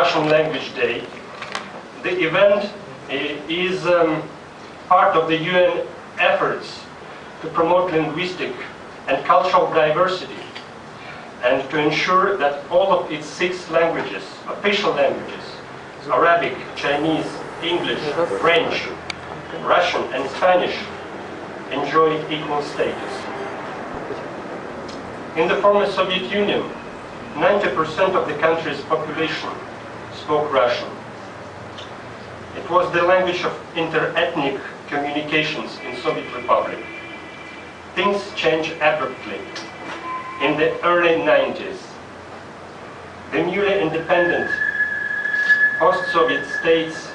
Russian Language Day. The event is part of the UN efforts to promote linguistic and cultural diversity and to ensure that all of its 6 languages, official languages, Arabic, Chinese, English, French, Russian and Spanish, enjoy equal status. In the former Soviet Union, 90% of the country's population spoke Russian. It was the language of inter-ethnic communications in Soviet Republic. Things changed abruptly in the early 90s. The newly independent post-Soviet states,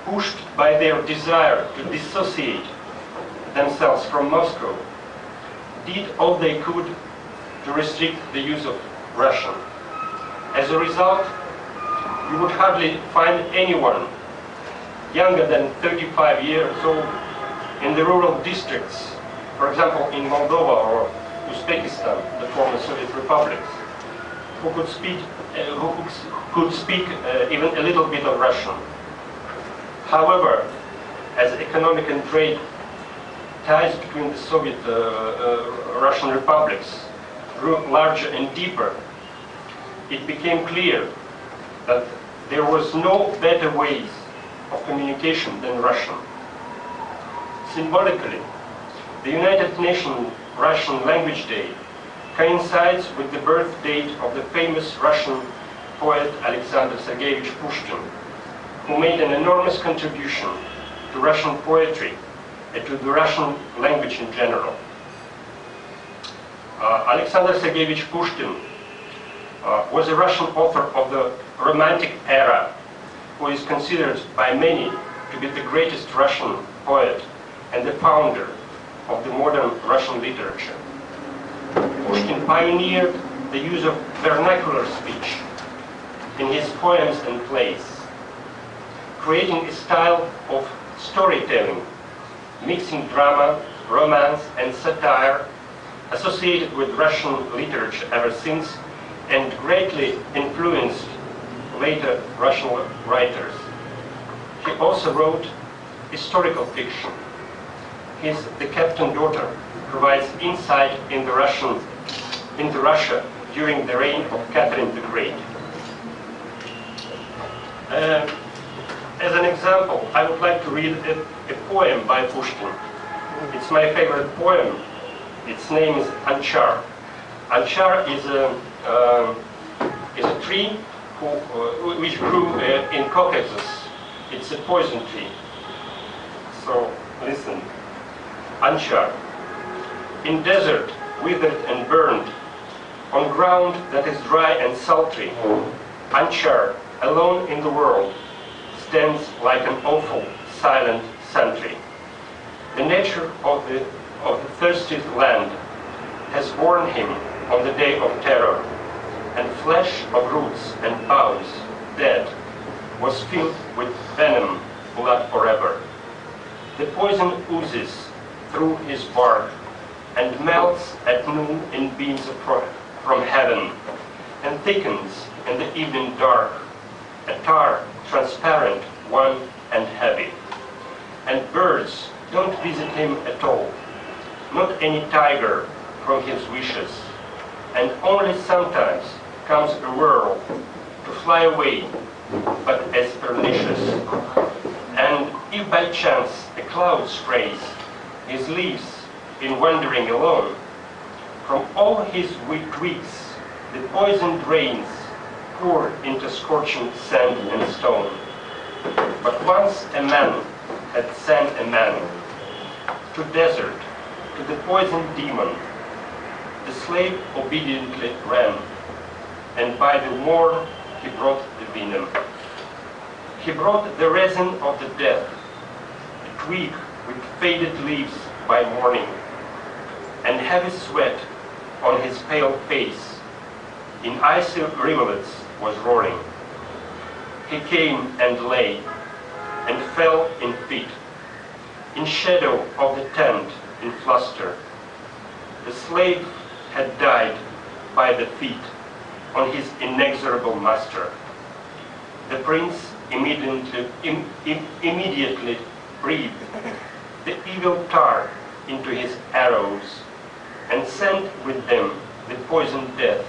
pushed by their desire to dissociate themselves from Moscow, did all they could to restrict the use of Russian. As a result, you would hardly find anyone younger than 35 years old in the rural districts, for example in Moldova or Uzbekistan, the former Soviet republics, who could speak even a little bit of Russian. However, as economic and trade ties between the Soviet Russian republics grew larger and deeper, it became clear that there was no better ways of communication than Russian. Symbolically, the United Nations Russian Language Day coincides with the birth date of the famous Russian poet Aleksandr Pushkin, who made an enormous contribution to Russian poetry and to the Russian language in general. Aleksandr Pushkin was a Russian author of the Romantic era, who is considered by many to be the greatest Russian poet and the founder of the modern Russian literature. Pushkin pioneered the use of vernacular speech in his poems and plays, creating a style of storytelling, mixing drama, romance, and satire associated with Russian literature ever since, and greatly influenced later Russian writers. He also wrote historical fiction. His The Captain Daughter provides insight into Russia during the reign of Catherine the Great. As an example, I would like to read a poem by Pushkin. It's my favorite poem. Its name is Anchar. Anchar is a tree which grew in Caucasus. It's a poison tree. So listen. Anchar. In desert, withered and burned, on ground that is dry and sultry, Anchar, alone in the world, stands like an awful, silent sentry. The nature of the thirsty land has borne him on the day of terror, and flesh of roots and boughs, dead, was filled with venom, blood forever. The poison oozes through his bark and melts at noon in beams from heaven, and thickens in the evening dark, a tar transparent, wan and heavy. And birds don't visit him at all, not any tiger from his wishes, and only sometimes comes a whirl to fly away, but as pernicious. And if by chance a cloud sprays his leaves in wandering alone, from all his twigs the poisoned rains pour into scorching sand and stone. But once a man had sent a man to desert, to the poisoned demon. The slave obediently ran, and by the morn he brought the venom. He brought the resin of the death, a twig with faded leaves by morning, and heavy sweat on his pale face, in icy rivulets was roaring. He came and lay, and fell in fit, in shadow of the tent in fluster. The slave had died by the feet on his inexorable master. prince immediately breathed the evil tar into his arrows and sent with them the poisoned death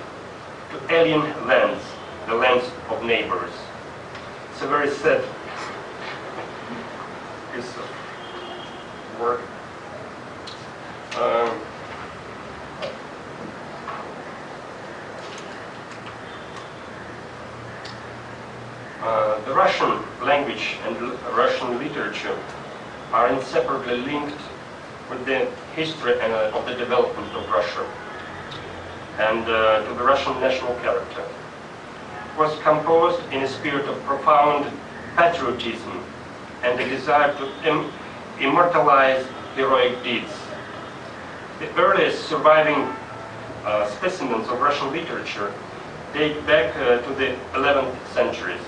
to alien lands, the lands of neighbors. It's a very sad piece of work. The Russian language and Russian literature are inseparably linked with the history of the development of Russia and to the Russian national character. It was composed in a spirit of profound patriotism and a desire to immortalize heroic deeds. The earliest surviving specimens of Russian literature date back to the 11th centuries.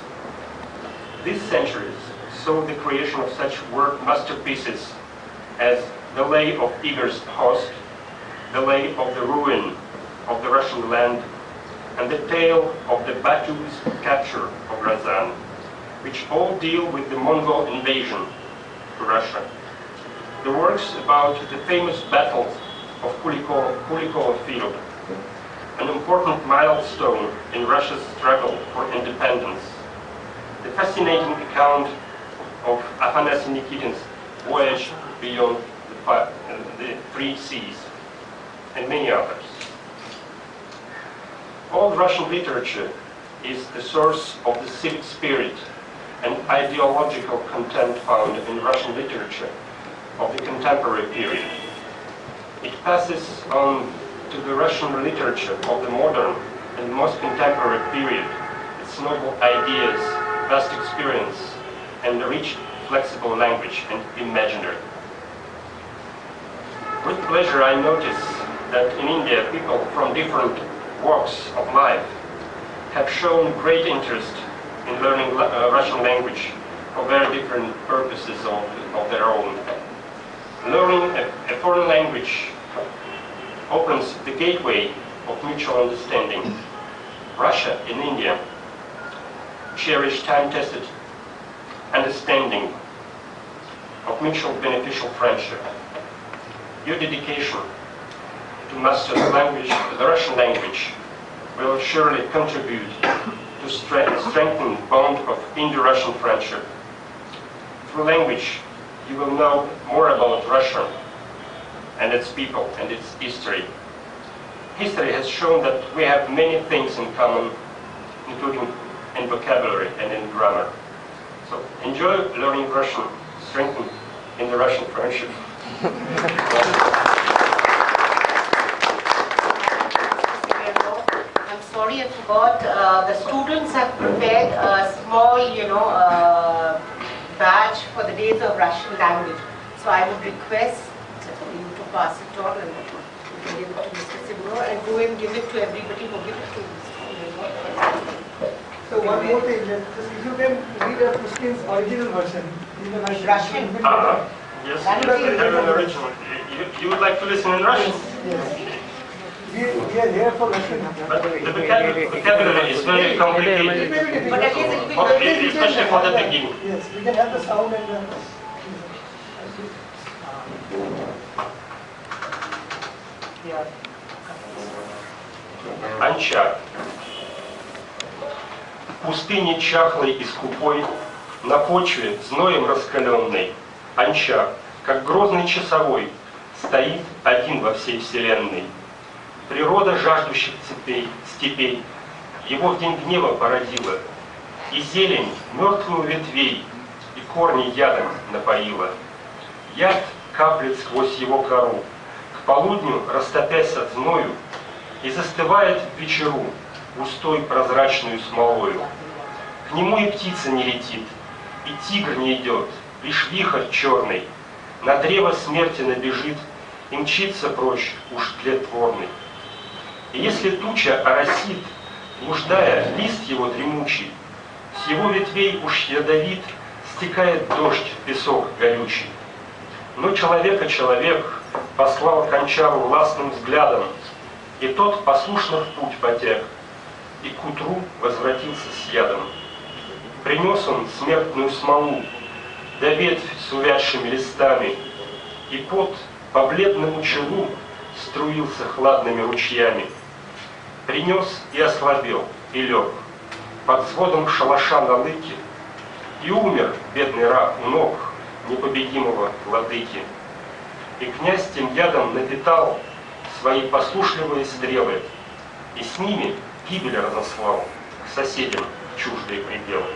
These centuries saw the creation of such work masterpieces as The Lay of Igor's Host, The Lay of the Ruin of the Russian Land, and the tale of the Batu's capture of Razan, which all deal with the Mongol invasion to Russia. The works about the famous battle of Kulikovo Field, an important milestone in Russia's struggle for independence. The fascinating account of Afanasy Nikitin's voyage beyond the three seas, and many others. All Russian literature is the source of the civic spirit and ideological content found in Russian literature of the contemporary period. It passes on to the Russian literature of the modern and most contemporary period, its noble ideas, vast experience, and rich, flexible language and imaginary. With pleasure I notice that in India people from different walks of life have shown great interest in learning Russian language for very different purposes of their own. Learning a foreign language opens the gateway of mutual understanding. Russia and India cherish time-tested understanding of mutual beneficial friendship. Your dedication to master the language, the Russian language, will surely contribute to strengthen the bond of Indo-Russian friendship. Through language, you will know more about Russia and its people and its history. History has shown that we have many things in common, including in vocabulary and in grammar. So enjoy learning Russian, strengthen in the Russian friendship. I'm sorry, I forgot. The students have prepared a small, badge for the Days of Russian Language. So I would request you to pass it on and you can give it to Mr. Simro and go and give it to everybody who give it to Mr. So one more thing, if you can read Pushkin's original version, even like Russian. Yes, we have an original. You would like to listen in Russian? Yes. We are here for Russian. But the vocabulary is very complicated, But at least it will be especially for the beginning. Yes, we can have the sound and the... Анчар. В пустыне чахлой и скупой, на почве зноем раскаленной, Анчар, как грозный часовой, стоит один во всей вселенной. Природа жаждущих степей его в день гнева породила, и зелень мертвую ветвей и корни ядом напоила. Яд каплет сквозь его кору, к полудню растопясь от зною, и застывает в вечеру густой прозрачную смолою. К нему и птица не летит, и тигр не идет, лишь вихрь черный на древо смерти набежит и мчится прочь уж тлетворный. И если туча оросит, блуждая лист его дремучий, с его ветвей уж ядовит стекает дождь в песок горючий. Но человека человек послал к Анчару властным взглядом, и тот послушно в путь потек, и к утру возвратился с ядом. Принес он смертную смолу, да ветвь с увядшими листами, и пот по бледному челу струился хладными ручьями. Принес и ослабел, и лег под сводом шалаша на лыке, и умер бедный раб у ног непобедимого владыки. И князь тем ядом напитал свои послушливые стрелы, и с ними гибель разослал к соседям чуждые пределы.